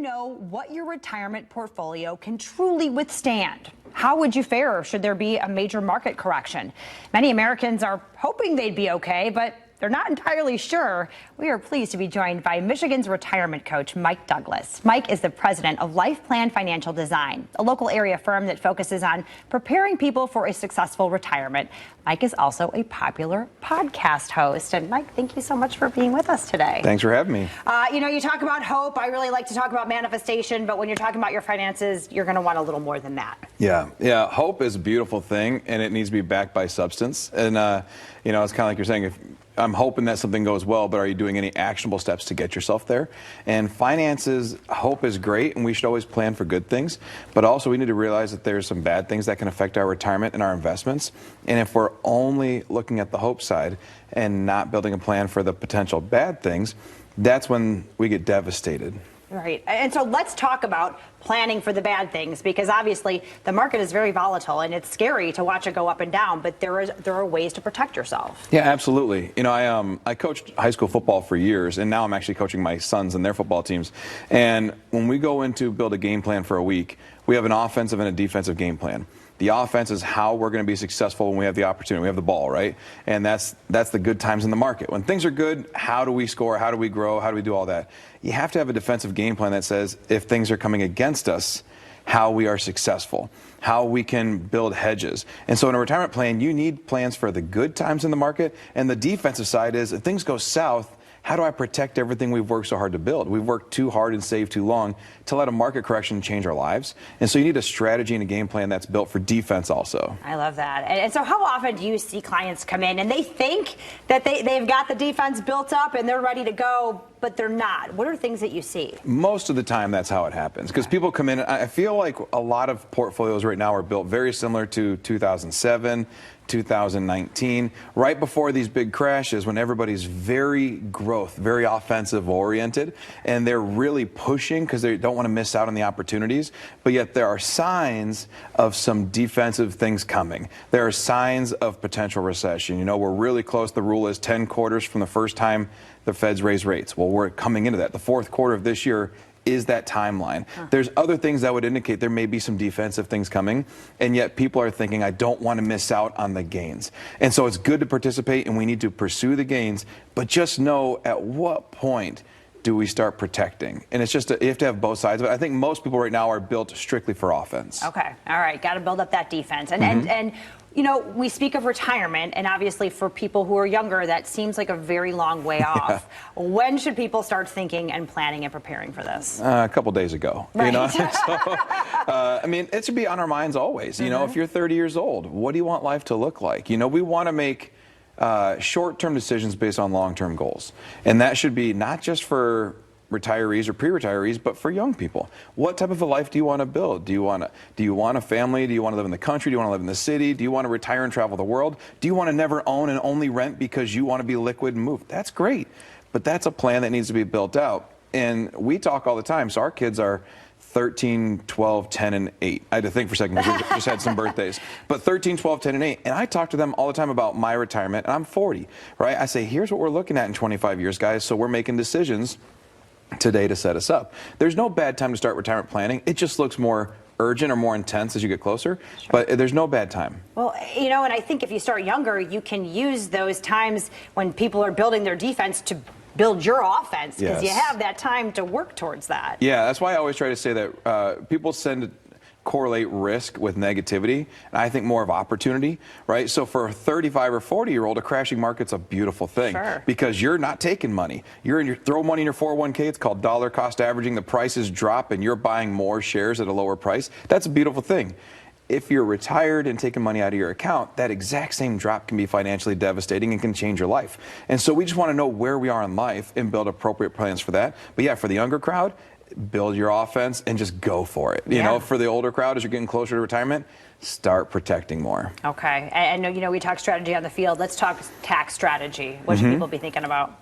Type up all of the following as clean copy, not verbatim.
know what your retirement portfolio can truly withstand. How would you fare should there be a major market correction? Many Americans are hoping they'd be okay, but they're not entirely sure. We are pleased to be joined by Michigan's retirement coach, Mike Douglas. Mike is the president of LifePlan Financial Design, a local area firm that focuses on preparing people for a successful retirement. Mike is also a popular podcast host. And Mike, thank you so much for being with us today. Thanks for having me. You talk about hope. I really like to talk about manifestation, but when you're talking about your finances, you're going to want a little more than that. Yeah. Hope is a beautiful thing, and it needs to be backed by substance. And, it's kind of like you're saying, if I'm hoping that something goes well, but are you doing any actionable steps to get yourself there? And finances, hope is great, and we should always plan for good things. But also we need to realize that there's some bad things that can affect our retirement and our investments. And if we're only looking at the hope side and not building a plan for the potential bad things, that's when we get devastated. Right. And so let's talk about planning for the bad things, because obviously the market is very volatile and it's scary to watch it go up and down, but there are ways to protect yourself. Yeah, absolutely. I coached high school football for years, and now I'm actually coaching my sons and their football teams. And when we go in to build a game plan for a week, we have an offensive and a defensive game plan. The offense is how we're going to be successful when we have the opportunity. We have the ball, right? And that's the good times in the market. When things are good, how do we score? How do we grow? How do we do all that? You have to have a defensive game plan that says if things are coming against us, how we are successful, how we can build hedges. And so in a retirement plan, you need plans for the good times in the market. And the defensive side is if things go south, how do I protect everything we've worked so hard to build? We've worked too hard and saved too long to let a market correction change our lives. And so you need a strategy and a game plan that's built for defense also. I love that. And so how often do you see clients come in and they think that they've got the defense built up and they're ready to go, but they're not? What are things that you see? Most of the time, that's how it happens. Because people come in, I feel like a lot of portfolios right now are built very similar to 2007, 2019, right before these big crashes when everybody's very growth, very offensive oriented, and they're really pushing because they don't want to miss out on the opportunities. But yet there are signs of some defensive things coming. There are signs of potential recession. We're really close. The rule is 10 quarters from the first time the Feds raise rates. Well, we're coming into that. The fourth quarter of this year is that timeline. There's other things that would indicate there may be some defensive things coming, and yet people are thinking, I don't want to miss out on the gains. And so it's good to participate, and we need to pursue the gains, but just know at what point do we start protecting? And it's just, you have to have both sides of it. I think most people right now are built strictly for offense. Okay. All right. Got to build up that defense. And we speak of retirement, and obviously for people who are younger, that seems like a very long way off. When should people start thinking and planning and preparing for this? A couple days ago. Right. It should be on our minds always. If you're 30 years old, what do you want life to look like? We want to make short-term decisions based on long-term goals. And that should be not just for retirees or pre-retirees, but for young people. What type of a life do you want to build? Do you want a family? Do you want to live in the country? Do you want to live in the city? Do you want to retire and travel the world? Do you want to never own and only rent because you want to be liquid and move? That's great, but that's a plan that needs to be built out. And we talk all the time. So our kids are 13, 12, 10, and 8. I had to think for a second because we just had some birthdays. But 13, 12, 10, and 8. And I talk to them all the time about my retirement, and I'm 40, right? I say, here's what we're looking at in 25 years, guys, so we're making decisions today to set us up. There's no bad time to start retirement planning. It just looks more urgent or more intense as you get closer, but there's no bad time. Well, and I think if you start younger, you can use those times when people are building their defense to build your offense, because you have that time to work towards that. Yeah, that's why I always try to say that people correlate risk with negativity, and I think more of opportunity, right? So for a 35 or 40-year-old, a crashing market's a beautiful thing because you're not taking money. Throw money in your 401k. It's called dollar cost averaging. The prices drop, and you're buying more shares at a lower price. That's a beautiful thing. If you're retired and taking money out of your account, that exact same drop can be financially devastating and can change your life. And so we just want to know where we are in life and build appropriate plans for that. But yeah, for the younger crowd, build your offense and just go for it. For the older crowd, as you're getting closer to retirement, start protecting more. Okay. And we talk strategy on the field. Let's talk tax strategy. What should people be thinking about?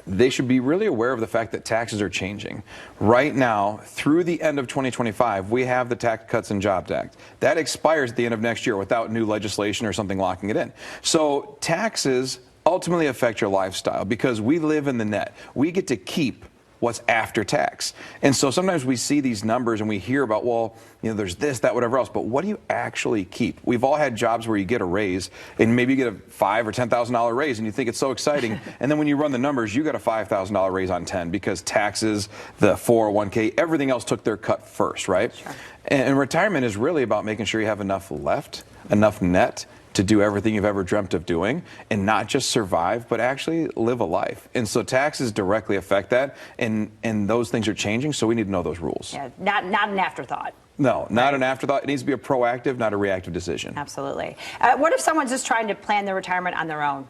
They should be really aware of the fact that taxes are changing. Right now, through the end of 2025, we have the Tax Cuts and Jobs Act. That expires at the end of next year without new legislation or something locking it in. So taxes ultimately affect your lifestyle because we live in the net. We get to keep what's after tax. And so sometimes we see these numbers and we hear about, well, there's this, that, whatever else, but what do you actually keep? We've all had jobs where you get a raise and maybe you get a $5,000 or $10,000 raise and you think it's so exciting. And then when you run the numbers, you got a $5,000 raise on 10 because taxes, the 401k, everything else took their cut first, right? Sure. And retirement is really about making sure you have enough left, enough net to do everything you've ever dreamt of doing and not just survive, but actually live a life. And so taxes directly affect that, and those things are changing, so we need to know those rules. Yeah, not an afterthought. No, not an afterthought. It needs to be a proactive, not a reactive decision. Absolutely. What if someone's just trying to plan their retirement on their own?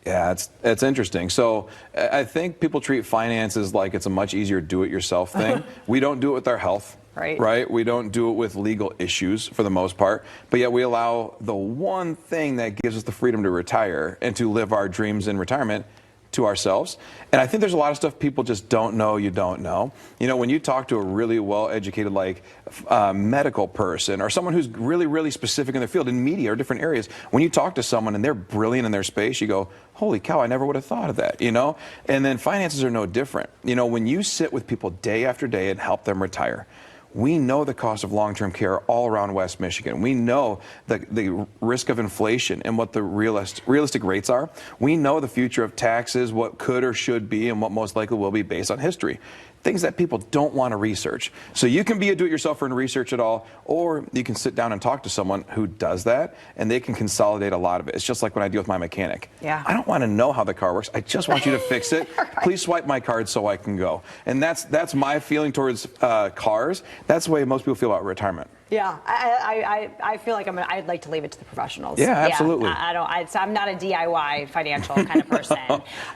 Yeah, it's interesting. So I think people treat finances like it's a much easier do-it-yourself thing. We don't do it with our health. Right? We don't do it with legal issues for the most part, but yet we allow the one thing that gives us the freedom to retire and to live our dreams in retirement to ourselves. And I think there's a lot of stuff people just don't know you don't know. When you talk to a really well-educated, medical person or someone who's really, really specific in their field, in media or different areas, when you talk to someone and they're brilliant in their space, you go, holy cow, I never would have thought of that, And then finances are no different. When you sit with people day after day and help them retire, we know the cost of long-term care all around West Michigan. We know the risk of inflation and what the realistic rates are. We know the future of taxes, what could or should be, and what most likely will be based on history. Things that people don't want to research. So you can be a do-it-yourselfer and research it all, or you can sit down and talk to someone who does that, and they can consolidate a lot of it. It's just like when I deal with my mechanic. Yeah. I don't want to know how the car works. I just want you to fix it. Right. Please swipe my card so I can go. And that's my feeling towards cars. That's the way most people feel about retirement. Yeah, I feel like I'd like to leave it to the professionals. Yeah, absolutely. I'm not a DIY financial kind of person.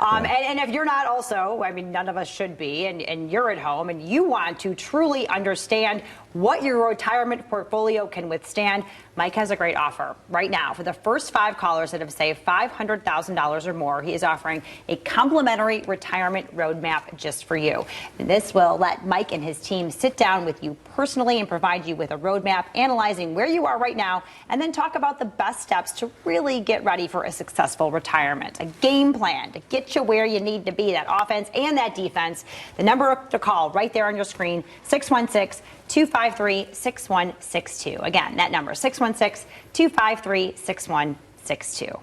And if you're not also, none of us should be, and you're at home and you want to truly understand what your retirement portfolio can withstand, Mike has a great offer right now. For the first 5 callers that have saved $500,000 or more, he is offering a complimentary retirement roadmap just for you. And this will let Mike and his team sit down with you personally and provide you with a roadmap analyzing where you are right now, and then talk about the best steps to really get ready for a successful retirement. A game plan to get you where you need to be, that offense and that defense. The number to call right there on your screen, 616-253-6162. Again, that number, 616-253-6162.